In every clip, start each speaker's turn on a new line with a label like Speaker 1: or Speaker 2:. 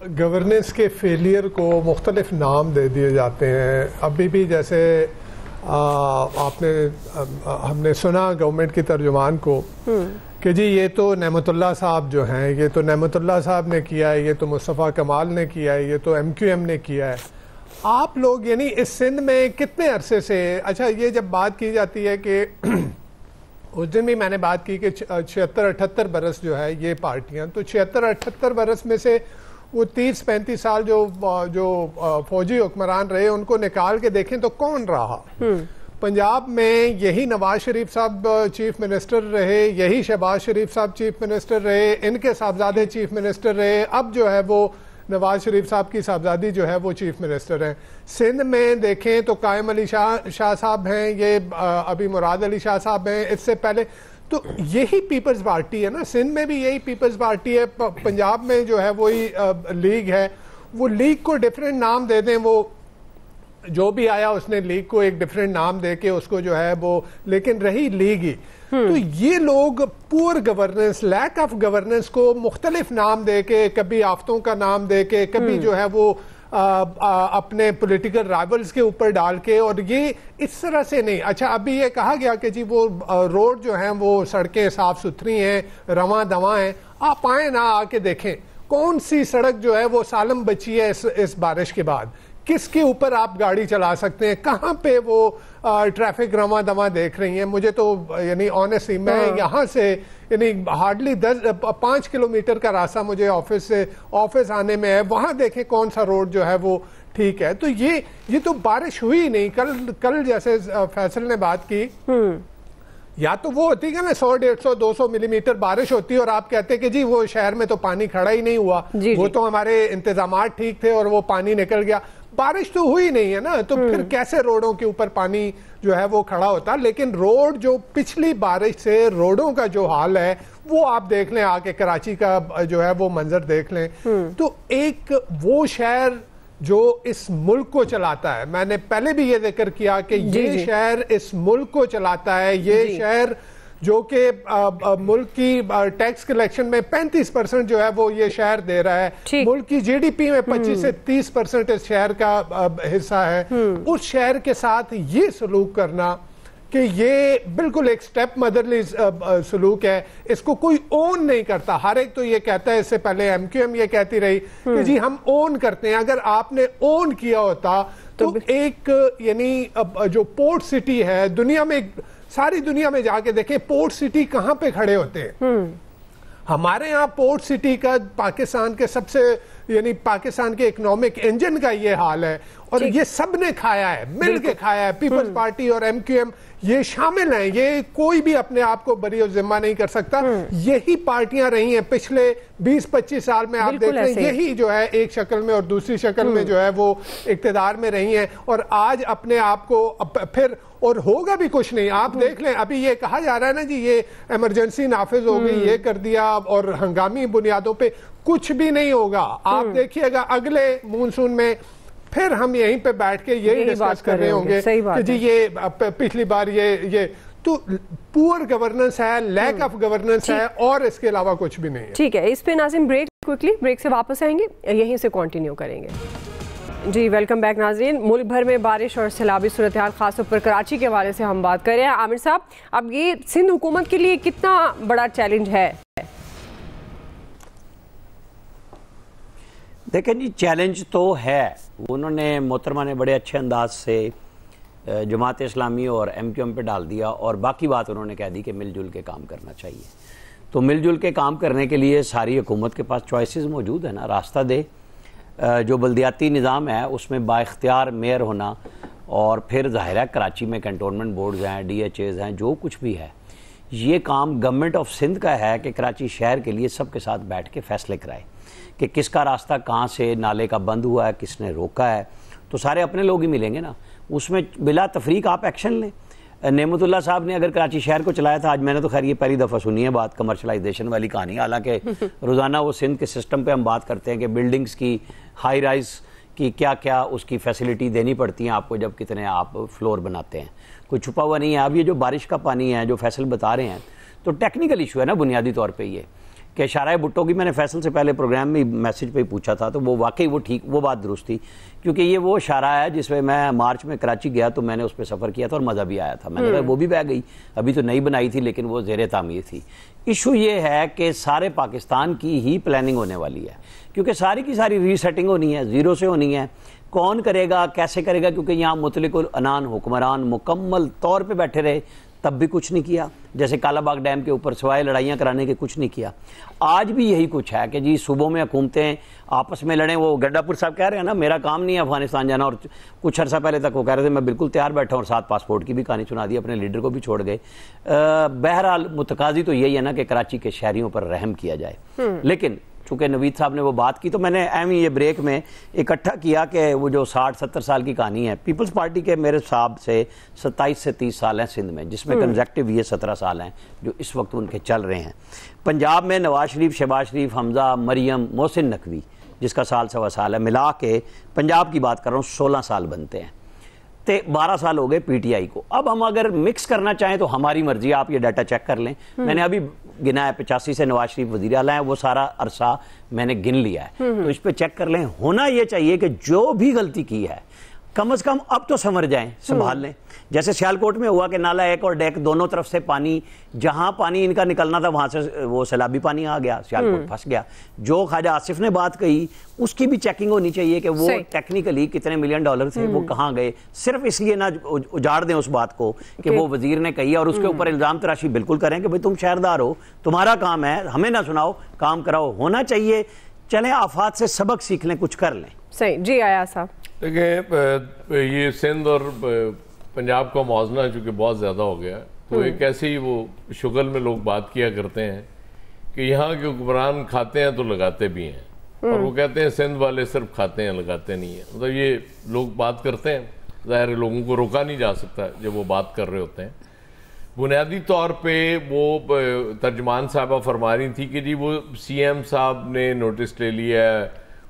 Speaker 1: Governance کے failure کو مختلف نام دے دیے جاتے ہیں. ابھی بھی جیسے ہم نے سنا گورنمنٹ کی ترجمان کو کہ جی یہ تو نعمت اللہ صاحب جو ہیں، یہ تو نعمت اللہ صاحب نے کیا ہے، یہ تو مصطفیٰ کمال نے کیا ہے، یہ تو ایم کیو ایم نے کیا ہے. آپ لوگ یعنی اس سندھ میں کتنے عرصے سے اچھا یہ جب بات کی جاتی ہے کہ اس دن بھی میں نے بات کی کہ 76-78 برس جو ہے یہ پارٹیاں، تو 76-78 برس میں سے وہ 30-35 سال جو فوجی حکمران رہے ان کو نکال کے دیکھیں تو کون رہا. پنجاب میں یہی نواز شریف صاحب چیف منسٹر رہے، یہی شہباز شریف صاحب چیف منسٹر رہے، ان کے صاحبزادے چیف منسٹر رہے، اب جو ہے وہ نواز شریف صاحب کی صاحبزادی جو ہے وہ چیف منسٹر ہیں. سندھ میں دیکھیں تو قائم علی شاہ صاحب ہیں، یہ ابھی مراد علی شاہ صاحب ہیں، اس سے پہلے تو یہی پیپلز پارٹی ہے نا. سندھ میں بھی یہی پیپلز پارٹی ہے، پنجاب میں جو ہے وہی لیگ ہے. وہ لیگ کو ڈیفرنٹ نام دے دیں، وہ جو بھی آیا اس نے لیگ کو ایک ڈیفرنٹ نام دے کے اس کو جو ہے وہ، لیکن رہی لیگ ہی. تو یہ لوگ پور گورننس، لیک آف گورننس کو مختلف نام دے کے، کبھی آفتوں کا نام دے کے، کبھی جو ہے وہ اپنے پولیٹیکل رائیولز کے اوپر ڈال کے، اور یہ اس طرح سے نہیں. اچھا ابھی یہ کہا گیا کہ جی وہ روڈ جو ہیں وہ سڑکیں صاف ستھری ہیں، رواں دواں ہیں. آپ آئیں نا، آ کے دیکھیں کون سی سڑک جو ہے وہ سالم بچی ہے اس بارش کے بعد، کس کے اوپر آپ گاڑی چلا سکتے ہیں، کہاں پہ وہ ٹریفک رواں دواں دیکھ رہی ہیں. مجھے تو یعنی آنیسٹلی میں یہاں سے یعنی ہارڈلی 5 کلومیٹر کا راستہ مجھے آفس سے آفس آنے میں ہے، وہاں دیکھیں کون سا روڈ جو ہے وہ ٹھیک ہے. تو یہ تو بارش ہوئی نہیں. کل جیسے فیصل نے بات کی، یا تو وہ ہوتی ہے نا 100 150 200 ملی میٹر بارش ہوتی ہے اور آپ کہتے کہ جی وہ شہر میں تو پانی کھڑا ہی نہیں ہوا، وہ تو ہمارے انتظامات ٹھیک تھے اور وہ پانی نکل گیا. بارش تو ہوئی نہیں ہے نا، تو پھر کیسے روڈوں کے اوپر پانی جو ہے وہ کھڑا ہوتا. لیکن روڈ جو پچھلی بارش سے روڈوں کا جو حال ہے وہ آپ دیکھ لیں، آ کے کراچی کا جو ہے وہ منظر دیکھ لیں. تو ایک وہ شہر جو اس ملک کو چلاتا ہے، میں نے پہلے بھی یہ ذکر کیا کہ یہ شہر اس ملک کو چلاتا ہے. یہ شہر جو کہ ملک کی ٹیکس کلیکشن میں 35% جو ہے وہ یہ شہر دے رہا ہے، ملک کی جی ڈی پی میں 25 سے 30% اس شہر کا حصہ ہے. اس شہر کے ساتھ یہ سلوک کرنا کہ یہ بالکل ایک سٹیپ مدرلی سلوک ہے، اس کو کوئی اون نہیں کرتا. ہر ایک تو یہ کہتا ہے، اس سے پہلے ایم کیو ایم یہ کہتی رہی کہ جی ہم اون کرتے ہیں. اگر آپ نے اون کیا ہوتا تو ایک یعنی جو پورٹ سٹی ہے، دنیا میں ساری دنیا میں جا کے دیکھیں پورٹ سٹی کہاں پہ کھڑے ہوتے ہیں. ہمارے ہاں پورٹ سٹی کا پاکستان کے سب سے یعنی پاکستان کے اکنامک انجن کا یہ حال ہے، اور یہ سب نے کھایا ہے، مل کے کھایا ہے. پیپلز پارٹی اور ایم کیو ایم یہ شامل ہیں، یہ کوئی بھی اپنے آپ کو بری و ذمہ نہیں کر سکتا. یہی پارٹیاں رہی ہیں پچھلے 20-25 سال میں. آپ دیکھ لیں یہی جو ہے ایک شکل میں اور دوسری شکل میں جو ہے وہ اقتدار میں رہی ہیں، اور آج اپنے آپ کو پھر اور ہوگا بھی کچھ نہیں. آپ دیکھ لیں ابھی یہ کہا جا رہا ہے نا جی یہ ایمرجنسی نافذ ہو گئی، یہ کر دیا، اور ہنگامی بنیادوں پہ کچھ بھی نہیں ہوگا. آپ دیکھیے گا اگلے مونسون میں پھر ہم یہیں پہ بیٹھ کے یہی ڈسکس کر رہے ہوں گے کہ جی یہ پچھلی بار یہ تو پور گورننس ہے، لیک آف گورننس ہے، اور اس کے علاوہ کچھ بھی نہیں ہے.
Speaker 2: ٹھیک ہے، اس پہ ناظرین بریک سے واپس آئیں گے، یہیں سے کنٹینیو کریں گے. جی ویلکم بیک ناظرین. ملک بھر میں بارش اور سیلابی صورتحال، خاص طور پر کراچی کے حوالے سے ہم بات کر رہے ہیں. عامر صاحب، اب یہ سندھ حکومت کے لیے کتنا بڑا چیلنج ہے؟
Speaker 3: دیکھیں جی چیلنج تو ہے. انہوں نے محترمہ نے بڑے اچھے انداز سے جماعت اسلامی اور ایم کیو ایم پہ ڈال دیا، اور باقی بات انہوں نے کہہ دی کہ مل جل کے کام کرنا چاہیے. تو مل جل کے کام کرنے کے لیے ساری حکومت کے پاس چوائسز موجود ہیں نا. راستہ دے جو بلدیاتی نظام ہے اس میں با اختیار میئر ہونا، اور پھر ظاہر ہے کراچی میں کنٹونمنٹ بورڈز ہیں، ڈی ایچ ایز ہیں، جو کچھ بھی ہے یہ کام گورنمنٹ آف سندھ کا ہے کہ کراچی شہر کے لیے سب کے ساتھ بیٹھ کے فیصلے کرائے کہ کس کا راستہ کہاں سے نالے کا بند ہوا ہے، کس نے روکا ہے. تو سارے اپنے لوگ ہی ملیں گے نا، اس میں بلا تفریق آپ ایکشن لیں. نعمت اللہ صاحب نے اگر کراچی شہر کو چلایا تھا، آج میں نے تو خیر یہ پہلی دفعہ سنی ہے بات کمرشلائزیشن والی کہانی، حالانکہ روزانہ وہ سندھ کے سسٹم پہ ہم بات کرتے ہیں کہ بلڈنگز کی ہائی رائز کی کیا کیا اس کی فیسلٹی دینی پڑتی ہیں آپ کو جب کتنے آپ فلور بناتے ہیں. کوئی چھپا ہوا نہیں ہے. اب یہ جو بارش کا پانی ہے جو فیصل بتا رہے ہیں تو ٹیکنیکل ایشو ہے نا بنیادی طور پہ یہ کہ شارع بھٹو کی میں نے فیصل سے پہلے پروگرام میں میسج پہ ہی پوچھا تھا، تو وہ واقعی وہ ٹھیک، وہ بات درست تھی، کیونکہ یہ وہ شارع ہے جس میں مارچ میں کراچی گیا تو میں نے اس پہ سفر کیا تھا اور مزہ بھی آیا تھا. میں نے کہا وہ بھی بہ گئی، ابھی تو نئی بنائی تھی لیکن وہ زیر تعمیر تھی. ایشو یہ ہے کہ سارے پاکستان کی ہی پلاننگ ہونے والی ہے، کیونکہ ساری کی ساری ری سیٹنگ ہونی ہے، زیرو سے ہونی ہے. کون کرے گا، کیسے کرے گا، کیونکہ یہاں مطلق العنان حکمران مکمل طور پہ بیٹھے رہے، تب بھی کچھ نہیں کیا. جیسے کالا باغ ڈیم کے اوپر سوائے لڑائیاں کرانے کے کچھ نہیں کیا. آج بھی یہی کچھ ہے کہ جی صوبوں میں حکومتیں آپس میں لڑیں. وہ گڈا پور صاحب کہہ رہے ہیں نا میرا کام نہیں ہے افغانستان جانا، اور کچھ عرصہ پہلے تک وہ کہہ رہے تھے میں بالکل تیار بیٹھا ہوں، اور ساتھ پاسپورٹ کی بھی کہانی سنا دی، اپنے لیڈر کو بھی چھوڑ گئے. بہرحال متقاضی تو یہی ہے نا کہ کراچی کے شہریوں پر رحم کیا جائے. لیکن چونکہ نوید صاحب نے وہ بات کی تو میں نے اہم یہ بریک میں اکٹھا کیا کہ وہ جو 60-70 سال کی کہانی ہے، پیپلز پارٹی کے میرے صاحب سے 27 سے 30 سال ہیں سندھ میں، جس میں کنزیکٹیو یہ 17 سال ہیں جو اس وقت ان کے چل رہے ہیں. پنجاب میں نواز شریف، شہباز شریف، حمزہ، مریم، محسن نقوی جس کا سال سوا سال ہے، ملا کے پنجاب کی بات کر رہا ہوں 16 سال بنتے ہیں. 12 سال ہو گئے پی ٹی آئی کو. اب ہم اگر مکس کرنا چاہیں تو ہماری مرضی، آپ یہ ڈیٹا چیک کر لیں. میں نے ابھی گنا ہے 85 سے نواز شریف وزیر اعلیٰ ہیں، وہ سارا عرصہ میں نے گن لیا ہے، تو اس پہ چیک کر لیں. ہونا یہ چاہیے کہ جو بھی غلطی کی ہے کم از کم اب تو سنور جائیں، سنبھال لیں. جیسے سیالکوٹ میں ہوا کہ نالا ایک اور ڈیک دونوں طرف سے پانی، جہاں پانی ان کا نکلنا تھا وہاں سے وہ سیلابی پانی آ گیا، سیالکوٹ پھنس گیا. جو خواجہ آصف نے بات کہی اس کی بھی چیکنگ ہونی چاہیے کہ وہ ٹیکنیکلی کتنے ملین ڈالر تھے، وہ کہاں گئے. صرف اس لیے نہ اجاڑ دیں اس بات کو کہ وہ وزیر نے کہی اور اس کے اوپر الزام تراشی بالکل کریں کہ بھئی تم شہردار ہو، تمہارا کام ہے، ہمیں نہ سناؤ، کام کراؤ. ہونا چاہیے. چلیں آفات سے سبق سیکھ لیں، کچھ کر لیں.
Speaker 2: صحیح. جی آیا صاحب.
Speaker 4: دیکھیں یہ سندھ اور پنجاب کا موازنہ چونکہ بہت زیادہ ہو گیا، تو ایک ایسے ہی وہ شغل میں لوگ بات کیا کرتے ہیں کہ یہاں کے حکمران کھاتے ہیں تو لگاتے بھی ہیں، اور وہ کہتے ہیں سندھ والے صرف کھاتے ہیں لگاتے نہیں ہیں. مطلب یہ لوگ بات کرتے ہیں، ظاہر ہے لوگوں کو روکا نہیں جا سکتا جب وہ بات کر رہے ہوتے ہیں. بنیادی طور پہ وہ ترجمان صاحبہ فرما رہی تھی کہ جی وہ سی ایم صاحب نے نوٹس لے لیا ہے،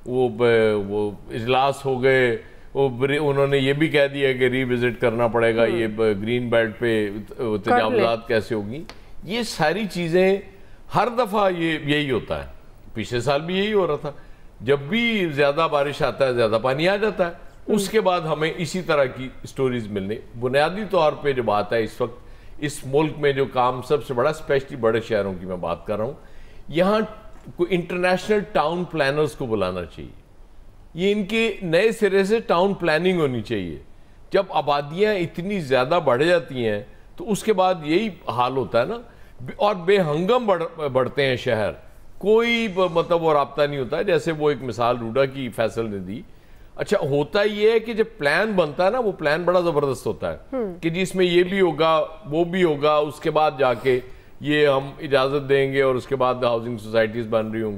Speaker 4: وہ اجلاس ہو گئے، انہوں نے یہ بھی کہہ دیا کہ ری وزٹ کرنا پڑے گا، یہ گرین بیلٹ پہ تجاوزات کیسے ہوگی. یہ ساری چیزیں ہر دفعہ یہی ہوتا ہے. پچھلے سال بھی یہی ہو رہا تھا، جب بھی زیادہ بارش آتا ہے زیادہ پانی آ جاتا ہے، اس کے بعد ہمیں اسی طرح کی سٹوریز ملنے. بنیادی طور پہ جو بات ہے اس وقت اس ملک میں جو کام سب سے بڑا، اسپیشلی بڑے شہروں کی میں بات کر رہا ہوں، یہاں کوئی انٹرنیشنل ٹاؤن پلانرز کو بلانا چاہیے. یہ ان کے نئے سرے سے ٹاؤن پلاننگ ہونی چاہیے. جب آبادیاں اتنی زیادہ بڑھ جاتی ہیں تو اس کے بعد یہی حال ہوتا ہے نا، اور بے ہنگم بڑھتے ہیں شہر، کوئی مطلب وہ رابطہ نہیں ہوتا ہے. جیسے وہ ایک مثال روڈا کی فیصل نے دی. اچھا ہوتا یہ ہے کہ جب پلان بنتا ہے نا، وہ پلان بڑا زبردست ہوتا ہے کہ جس میں یہ بھی ہوگا وہ بھی ہوگا، اس کے بعد جا کے یہ ہم اجازت دیں گے اور اس کے بعد ہاؤسنگ سوسائٹیز بن رہی ہوں گی.